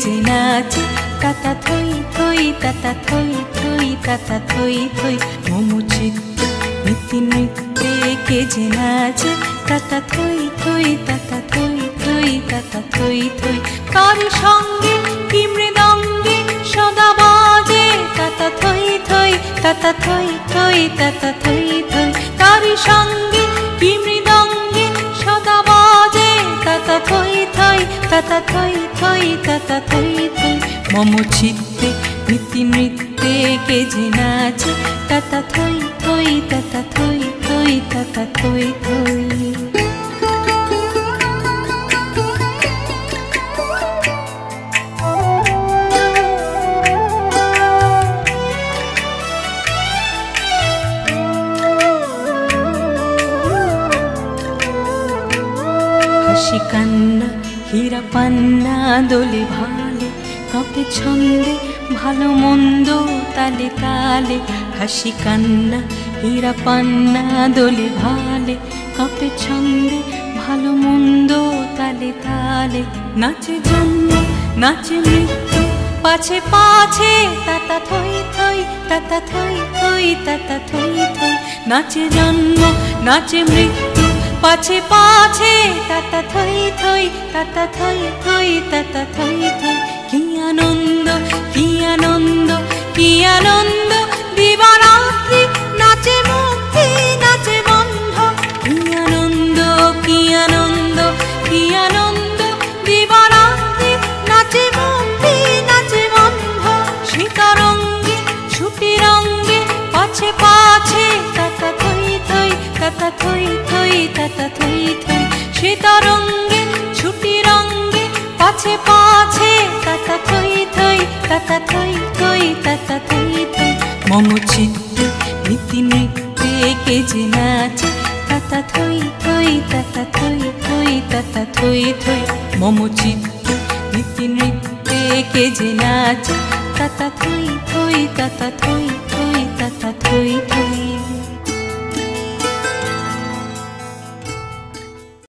যে নাচে তাতা থই থই তাতা থই থই তাতা থই থই মম চিত্তে নীতি নৃত্যে কে যে নাচে তাতা থই থই তাতা থই থই তাতা থই থই তারি সঙ্গে কি মৃদঙ্গে সদা বাজে তাতা থই থই তাতা থই থই তাতা থই থই তারি সঙ্গে কি মৃদঙ্গে সদা বাজে তাতা থই থই তাতা থই থই তাতা থই থই মম চিত্তে নীতি নৃত্যে কে যে নাচে তাতা থই থই তাতা থই থই তাতা থই থই হাসি কান্না হীরা পান্না দোলে ভালে কাঁপে ছন্দে ভালো মন্দ তালে তালে হাসি কান্না হীরা পান্না দোলে ভালে কাঁপে ছন্দে ভালো মন্দ তালে তালে নাচে জন্ম নাচে মৃত্যু পাছে পাছে তাতা থই থই তাতা থই থই তাতা থই থই নাচে জন্ম নাচে মৃত্যু পাছে পাছে তাতা থই থই তাতা থই থই তাতা থই থই কি আনন্দ কি আনন্দ কি আনন্দ দিবারাত্রি নাচে মুক্তি নাচে বন্ধ কি আনন্দ কি আনন্দ কি আনন্দ দিবারাত্রি নাচে মুক্তি নাচে বন্ধ সীতারঙ্গে ছুটি রঙ্গে পাছে পাছে তাতা থই থই তাতা থই থই তাতা থই থই সীতারঙ্গে ছুটি রঙ্গে পাছে পাছে তাতা থই থই তাতা থই থই তাতা থই থই মম চিত্তে নীতি নৃত্যে কে যে নাচে তাতা থই থই তাতা থই থই তাতা থই থই মম চিত্তে নীতি নৃত্যে কে যে নাচে তাতা থই থই তাতা থই থই তাতা থই থই